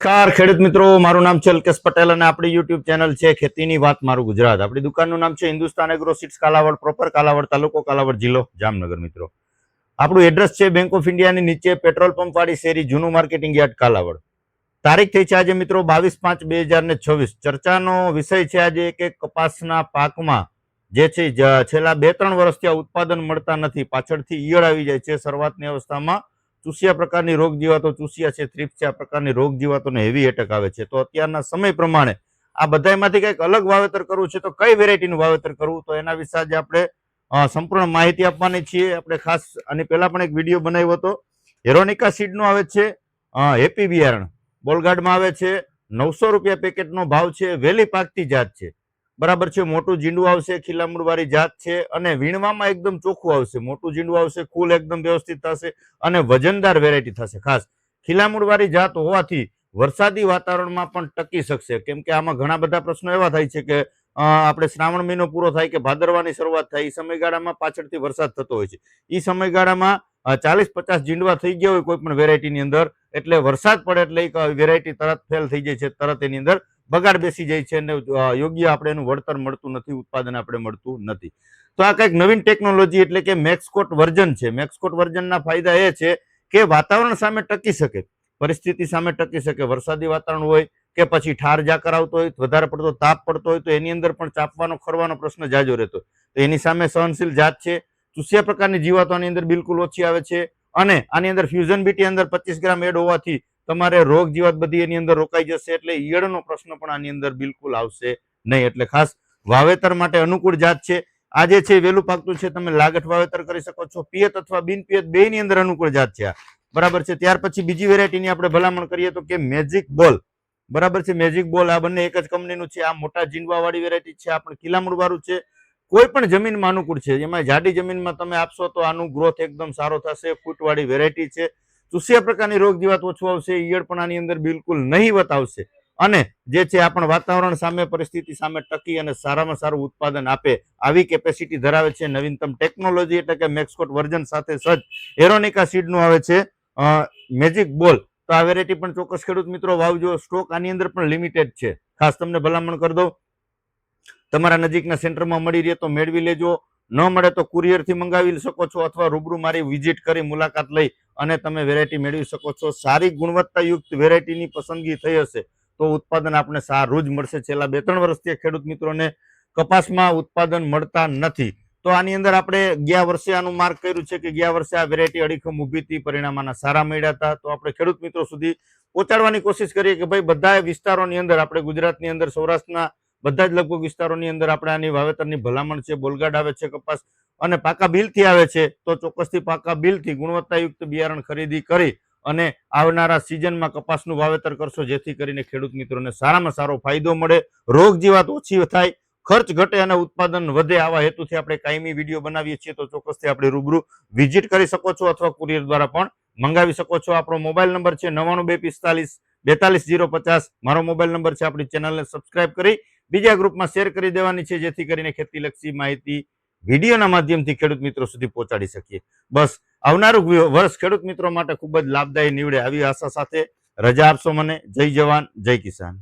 નમસ્કાર ખેડૂત મિત્રો, મારું નામ છે અલ્કેશ પટેલ અને આપણી યુટ્યુબ ચેનલ છે ખેતીની વાત મારું ગુજરાત. આપણી દુકાનનું નામ છે Hindustan agro seeds Kalavad, proper Kalavad તાલુકો, કાલાવડ જિલ્લો, જામનગર. મિત્રો આપણું એડ્રેસ છે બેંક ઓફ ઇન્ડિયાની નીચે પેટ્રોલ પંપ વાળી શેરી, જૂનું માર્કેટિંગ યાર્ડ, કાલાવડ. તારીખ થઈ છે આજે મિત્રો 22/5/2026. ચર્ચાનો વિષય છે આજે કે કપાસના પાકમાં જે છે છેલ્લા 2-3 વર્ષથી આ ઉત્પાદન મળતા નથી, પાછળથી ઈયળ આવી જાય છે. શરૂઆતની અવસ્થામાં ચૂસિયા પ્રકારની રોગ જીવાતો, ચૂસિયા છે, થ્રિપ્સ છે, આ પ્રકારની રોગ જીવાતોને હેવી એટેક આવે છે. તો અત્યારના સમય પ્રમાણે આ બધામાંથી કંઈક અલગ વાવેતર કરવું છે તો કઈ વેરાયટીનું વાવેતર કરવું, તો એના વિશે આજે આપણે સંપૂર્ણ માહિતી આપવાની છીએ. આપણે ખાસ આની પહેલા પણ એક વિડીયો બનાવ્યો હતો. હેરોનિકા સીડનો આવે છે હેપી બિયારણ, બોલગાર્ડમાં આવે છે 900 રૂપિયા પેકેટનો ભાવ છે. વહેલી પાકતી જાત છે, બરાબર છે. મોટું જીંડું આવશે, ખીલામૂળ વાળી જાત છે અને વીણવામાં એકદમ ચોખ્ખું આવશે. મોટું જીંડું આવશે, કુલ એકદમ વ્યવસ્થિત થશે અને વજનદાર વેરાયટી થશે. ખાસ ખીલામૂળ વાળી જાત હોવાથી વરસાદી વાતાવરણમાં પણ ટકી શકશે. કેમ કે આમાં ઘણા બધા પ્રશ્નો એવા થાય છે કે આપણે શ્રાવણ મહિનો પૂરો થાય કે ભાદરવાની શરૂઆત થાય, એ સમયગાળામાં પાછળથી વરસાદ થતો હોય છે. એ સમયગાળામાં 40-50 જીંડવા થઈ ગયા હોય કોઈ પણ વેરાયટીની અંદર, એટલે વરસાદ પડે એટલે એક વેરાયટી તરત ફેલ થઈ જાય છે, તરત એની અંદર બગાડ બેસી જાય છે અને યોગ્ય આપણે એનું વળતર મળતું નથી, ઉત્પાદન આપણે મળતું નથી. તો આ કંઈક નવીન ટેકનોલોજી એટલે કે મેક્સકોટ વર્ઝન છે. મેક્સકોટ વર્ઝનના ફાયદા એ છે કે વાતાવરણ સામે ટકી શકે, પરિસ્થિતિ સામે ટકી શકે. વરસાદી વાતાવરણ હોય કે પછી ઠાર ઝાકર આવતો હોય, વધારે પડતો તાપ પડતો હોય તો એની અંદર પણ ચાપવાનો ખરવાનો પ્રશ્ન જાજો રહેતો, તો એની સામે સહનશીલ જાત છે. ચૂસિયા પ્રકારની જીવાતો આની અંદર બિલકુલ ઓછી આવે છે અને આની અંદર ફ્યુઝન બીટી અંદર 25 ગ્રામ એડ હોવાથી તમારે રોગ જીવાત બધી એની અંદર રોકાઈ જશે, એટલે ઈયળનો પ્રશ્ન પણ આની અંદર બિલકુલ આવશે નહીં. એટલે ખાસ વાવેતર માટે અનુકૂળ જાત છે. આ જે છે વહેલું પાકતું છે, તમે લાગઠ વાવેતર કરી શકો છો. પિયત અથવા બિન પિયત બેની અંદર અનુકૂળ જાત છે આ, બરાબર છે. ત્યાર પછી બીજી વેરાયટીની આપણે ભલામણ કરીએ તો કે મેજિક બોલ, બરાબર છે. મેજિક બોલ આ બંને એક જ કંપનીનું છે. આ મોટા જીંડવા વાળી વેરાયટી છે, આ પણ ખીલામૂળ વાળું છે. કોઈ પણ જમીનમાં અનુકૂળ છે. એમાં જાડી જમીનમાં તમે આપશો તો આનું ગ્રોથ એકદમ સારો થશે. ફૂટવાળી વેરાયટી છે. ચૂસિયા પ્રકારની રોગ જીવાત ઓછું આવશે, ઈયળ પણ આની અંદર બિલકુલ નહીવત આવશે અને જે છે આ પણ વાતાવરણ સામે, પરિસ્થિતિ સામે ટકી અને સારામાં સારું ઉત્પાદન આપે આવી કેપેસિટી ધરાવે છે. નવીનતમ ટેકનોલોજી એટલે કે મેક્સકોટ વર્ઝન સાથે સજ્જ હેરોનિકા સીડનું આવે છે મેજિક બોલ. તો આ વેરાયટી પણ ચોક્કસ ખેડૂત મિત્રો વાવજો. સ્ટોક આની અંદર પણ લિમિટેડ છે. ખાસ તમને ભલામણ કરી દઉં, તમારા નજીકના સેન્ટરમાં મળી રહે તો મેળવી લેજો, ન મળે તો કુરિયરથી મંગાવી શકો છો અથવા રૂબરૂ મારી વિઝિટ કરી મુલાકાત લઈ અને તમે વેરાયટી મેળવી શકો છો. સારી ગુણવત્તાયુક્ત વેરાયટીની પસંદગી થઈ હશે તો ઉત્પાદન આપણે સારું જ મળશે. છેલ્લા 2-3 વર્ષથી ખેડૂત મિત્રોને કપાસમાં ઉત્પાદન મળતા નથી, તો આની અંદર આપણે ગયા વર્ષે આનું માર્ક કર્યું છે કે ગયા વર્ષે આ વેરાયટી અડીખમ ઊભી હતી, પરિણામ આના સારા મળ્યા હતા. તો આપણે ખેડૂત મિત્રો સુધી પહોંચાડવાની કોશિશ કરીએ કે ભાઈ બધા વિસ્તારોની અંદર, આપણે ગુજરાતની અંદર સૌરાષ્ટ્રના બધા જ લગભગ વિસ્તારોની અંદર આપણે આની વાવેતરની ભલામણ છે. બોલગાડ આવે છે કપાસ અને પાકા બિલથી આવે છે, તો ચોક્કસથી પાકા બિલથી ગુણવત્તાયુક્ત બિયારણ ખરીદી કરી અને આવનારા સિઝનમાં કપાસનું વાવેતર કરશો, જેથી કરીને ખેડૂત મિત્રોને સારામાં સારો ફાયદો મળે, રોગ જીવાત ઓછી થાય, ખર્ચ ઘટે અને ઉત્પાદન વધે. આવા હેતુથી આપણે કાયમી વિડીયો બનાવીએ છીએ. તો ચોક્કસથી આપણે રૂબરૂ વિઝિટ કરી શકો છો અથવા કુરિયર દ્વારા પણ મંગાવી શકો છો. આપણો મોબાઈલ નંબર છે 99 245 42 050. મારો મોબાઈલ નંબર છે. આપણી ચેનલને સબસ્ક્રાઇબ કરી બીજા ગ્રુપમાં શેર કરી દેવાની છે, જેથી કરીને ખેતીલક્ષી માહિતી વિડીયોના માધ્યમથી ખેડૂત મિત્રો સુધી પહોંચાડી શકીએ. બસ આવનારું વર્ષ ખેડૂત મિત્રો માટે ખૂબ જ લાભદાયી નીવડે આવી આશા સાથે રજા આપશો મને. જય જવાન, જય કિસાન.